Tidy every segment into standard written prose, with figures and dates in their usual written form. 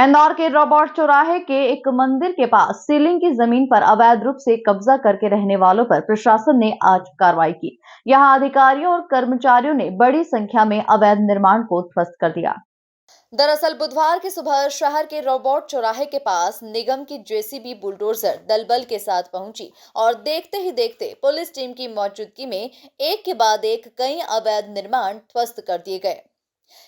इंदौर के रोबोट चौराहे के एक मंदिर के पास सीलिंग की जमीन पर अवैध रूप से कब्जा करके रहने वालों पर प्रशासन ने आज कार्रवाई की। यहां अधिकारियों और कर्मचारियों ने बड़ी संख्या में अवैध निर्माण को ध्वस्त कर दिया। दरअसल बुधवार की सुबह शहर के रोबोट चौराहे के पास निगम की जेसीबी बुलडोजर दलबल के साथ पहुंची और देखते ही देखते पुलिस टीम की मौजूदगी में एक के बाद एक कई अवैध निर्माण ध्वस्त कर दिए गए।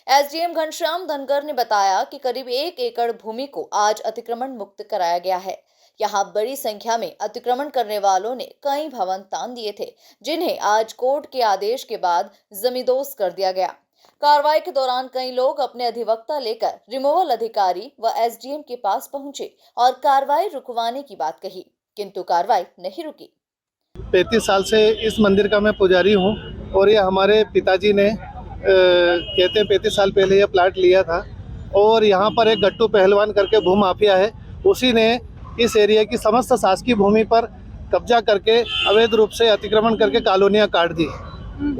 एसडीएम घनश्याम धनगर ने बताया कि करीब 1 एकड़ भूमि को आज अतिक्रमण मुक्त कराया गया है। यहाँ बड़ी संख्या में अतिक्रमण करने वालों ने कई भवन तान दिए थे, जिन्हें आज कोर्ट के आदेश के बाद जमींदोज कर दिया गया। कार्रवाई के दौरान कई लोग अपने अधिवक्ता लेकर रिमूवल अधिकारी व एसडीएम के पास पहुंचे और कार्रवाई रुकवाने की बात कही, किंतु कार्रवाई नहीं रुकी। 35 साल से इस मंदिर का मैं पुजारी हूँ और ये हमारे पिताजी ने कहते हैं 35 साल पहले ये प्लाट लिया था और यहाँ पर एक गट्टू पहलवान करके भूमाफिया है, उसी ने इस एरिया की समस्त शासकीय भूमि पर कब्जा करके अवैध रूप से अतिक्रमण करके कॉलोनियाँ काट दी।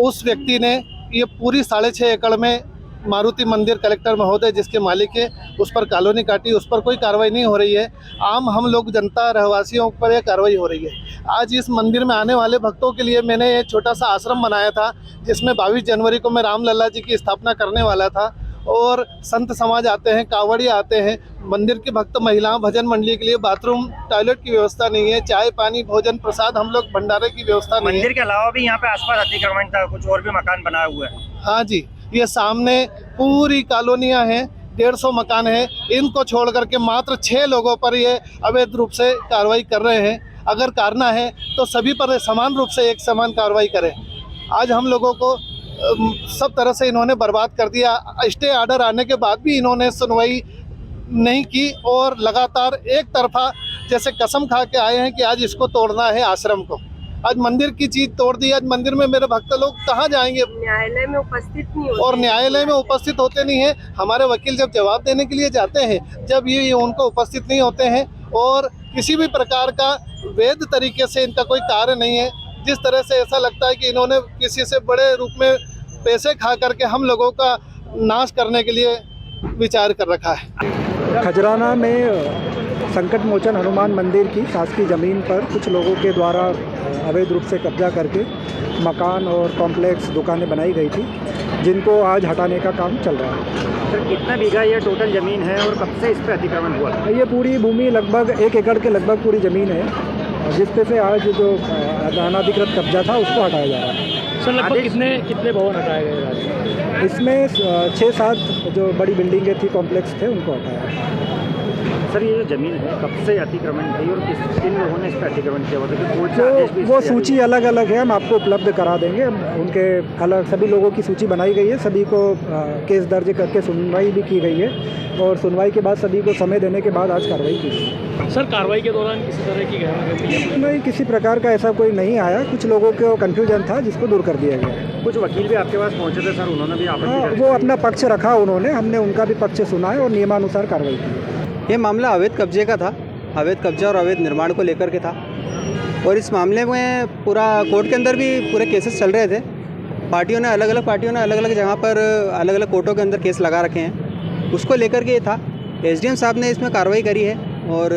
उस व्यक्ति ने ये पूरी 6.5 एकड़ में मारुति मंदिर कलेक्टर महोदय जिसके मालिक है उस पर कॉलोनी काटी, उस पर कोई कार्रवाई नहीं हो रही है। आम हम लोग जनता रहवासियों पर यह कार्रवाई हो रही है। आज इस मंदिर में आने वाले भक्तों के लिए मैंने एक छोटा सा आश्रम बनाया था, जिसमें 22 जनवरी को मैं रामलला जी की स्थापना करने वाला था और संत समाज आते हैं, कांवड़िया आते हैं। मंदिर के भक्त महिलाओं भजन मंडली के लिए बाथरूम टॉयलेट की व्यवस्था नहीं है, चाय पानी भोजन प्रसाद हम लोग भंडारे की व्यवस्था नहीं है। मंदिर के अलावा भी यहाँ पे आसपास अतिक्रमण था, कुछ और भी मकान बनाया हुआ है। हाँ जी, ये सामने पूरी कॉलोनियाँ हैं, 150 मकान हैं। इनको छोड़ करके मात्र 6 लोगों पर ये अवैध रूप से कार्रवाई कर रहे हैं। अगर करना है तो सभी पर समान रूप से एक समान कार्रवाई करें। आज हम लोगों को सब तरह से इन्होंने बर्बाद कर दिया। स्टे ऑर्डर आने के बाद भी इन्होंने सुनवाई नहीं की और लगातार एक तरफा जैसे कसम खा के आए हैं कि आज इसको तोड़ना है आश्रम को। आज मंदिर की चीज तोड़ दी। आज मंदिर में मेरे भक्त लोग कहाँ जाएंगे? न्यायालय में उपस्थित नहीं होते और न्यायालय में उपस्थित होते नहीं है। हमारे वकील जब जवाब देने के लिए जाते हैं, जब ये उनको उपस्थित नहीं होते हैं और किसी भी प्रकार का वैध तरीके से इनका कोई कार्य नहीं है। जिस तरह से ऐसा लगता है कि इन्होंने किसी से बड़े रूप में पैसे खा करके हम लोगों का नाश करने के लिए विचार कर रखा है। खजराना में संकट मोचन हनुमान मंदिर की शासकीय ज़मीन पर कुछ लोगों के द्वारा अवैध रूप से कब्जा करके मकान और कॉम्प्लेक्स दुकानें बनाई गई थी, जिनको आज हटाने का काम चल रहा है। सर, कितना बीघा ये टोटल ज़मीन है और कब से इस पर अतिक्रमण हुआ? ये पूरी भूमि लगभग 1 एकड़ के लगभग पूरी ज़मीन है, जिस पे से आज जो अनाधिकृत कब्जा था उसको हटाया जा रहा है। सर, लगभग कितने भवन हटाए गए? इसमें 6-7 जो बड़ी बिल्डिंगें थी, कॉम्प्लेक्स थे, उनको हटाया। सर, ये जो ज़मीन है कब से अतिक्रमण थी और किन लोगों ने इस पर अतिक्रमण किया? तो वो सूची अलग अलग है, हम आपको उपलब्ध करा देंगे। उनके अलग सभी लोगों की सूची बनाई गई है, सभी को केस दर्ज करके सुनवाई भी की गई है और सुनवाई के बाद सभी को समय देने के बाद आज कार्रवाई की। सर, कार्रवाई के दौरान किसी तरह की गैरकानूनी नहीं, किसी प्रकार का ऐसा कोई नहीं आया। कुछ लोगों को कन्फ्यूजन था जिसको दूर कर दिया गया। कुछ वकील भी आपके पास पहुँचे थे सर, उन्होंने भी आपत्ति वो अपना पक्ष रखा, उन्होंने, हमने उनका भी पक्ष सुना है और नियमानुसार कार्रवाई की। ये मामला अवैध कब्जे का था, अवैध कब्जा और अवैध निर्माण को लेकर के था और इस मामले में पूरा कोर्ट के अंदर भी पूरे केसेस चल रहे थे। अलग अलग जगह पर अलग अलग कोर्टों के अंदर केस लगा रखे हैं, उसको लेकर के ये था। एसडीएम साहब ने इसमें कार्रवाई करी है और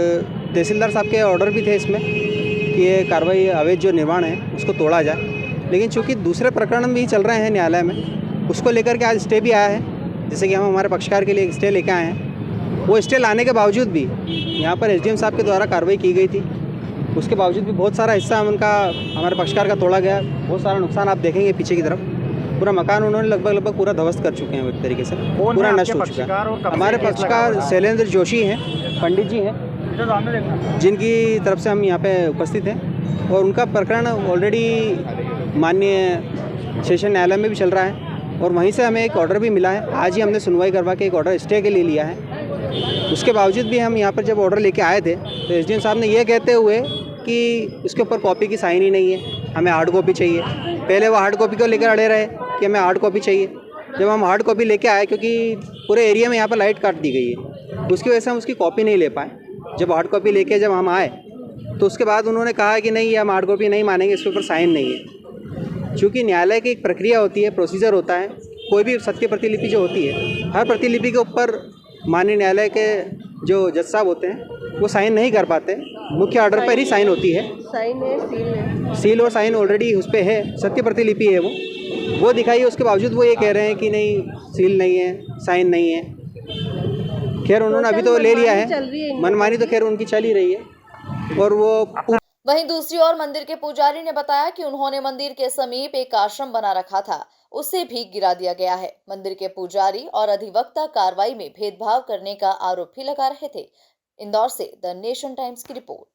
तहसीलदार साहब के ऑर्डर भी थे इसमें कि ये कार्रवाई अवैध जो निर्माण है उसको तोड़ा जाए। लेकिन चूँकि दूसरे प्रकरण भी चल रहे हैं न्यायालय में, उसको लेकर के आज स्टे भी आया है। जैसे कि हम हमारे पक्षकार के लिए एक स्टे लेके आए हैं, वो स्टे लाने के बावजूद भी यहाँ पर एसडीएम साहब के द्वारा कार्रवाई की गई थी। उसके बावजूद भी बहुत सारा हिस्सा हमारे पक्षकार का तोड़ा गया। बहुत सारा नुकसान आप देखेंगे पीछे की तरफ। पूरा मकान उन्होंने लगभग पूरा ध्वस्त कर चुके हैं, एक तरीके से पूरा नष्ट हो चुका है। हमारे पक्षकार शैलेंद्र जोशी हैं, पंडित जी हैं, जिनकी तरफ से हम यहाँ पे उपस्थित हैं और उनका प्रकरण ऑलरेडी माननीय सेशन न्यायालय में भी चल रहा है और वहीं से हमें एक ऑर्डर भी मिला है। आज ही हमने सुनवाई करवा के एक ऑर्डर स्टे के लिए लिया है। उसके बावजूद भी हम यहाँ पर जब ऑर्डर लेके आए थे तो एसडीएम साहब ने ये कहते हुए कि उसके ऊपर कॉपी की साइन ही नहीं है, हमें हार्ड कॉपी चाहिए। पहले वो हार्ड कॉपी को लेकर अड़े रहे कि हमें हार्ड कॉपी चाहिए। जब हम हार्ड कॉपी लेके आए, क्योंकि पूरे एरिया में यहाँ पर लाइट काट दी गई है, उसकी वजह से हम उसकी कॉपी नहीं ले पाए। जब हार्ड कॉपी लेके जब हम आए तो उसके बाद उन्होंने कहा कि नहीं, हम हार्ड कॉपी नहीं मानेंगे, इसके ऊपर साइन नहीं है। चूँकि न्यायालय की एक प्रक्रिया होती है, प्रोसीजर होता है, कोई भी सत्य प्रतिलिपि जो होती है, हर प्रतिलिपि के ऊपर माननीय न्यायालय के जो जज साहब होते हैं वो साइन नहीं कर पाते, मुख्य ऑर्डर पर ही साइन होती है। साइन है, सील है। सील और साइन ऑलरेडी उस पर है, सत्य प्रतिलिपि है वो दिखाई है, उसके बावजूद वो ये कह रहे हैं कि नहीं सील नहीं है, साइन नहीं है। खैर उन्होंने अभी तो ले लिया है, मनमानी तो खैर उनकी चल ही रही है। और वो वहीं दूसरी ओर मंदिर के पुजारी ने बताया कि उन्होंने मंदिर के समीप एक आश्रम बना रखा था, उसे भी गिरा दिया गया है। मंदिर के पुजारी और अधिवक्ता कार्रवाई में भेदभाव करने का आरोप भी लगा रहे थे। इंदौर से द नेशन टाइम्स की रिपोर्ट।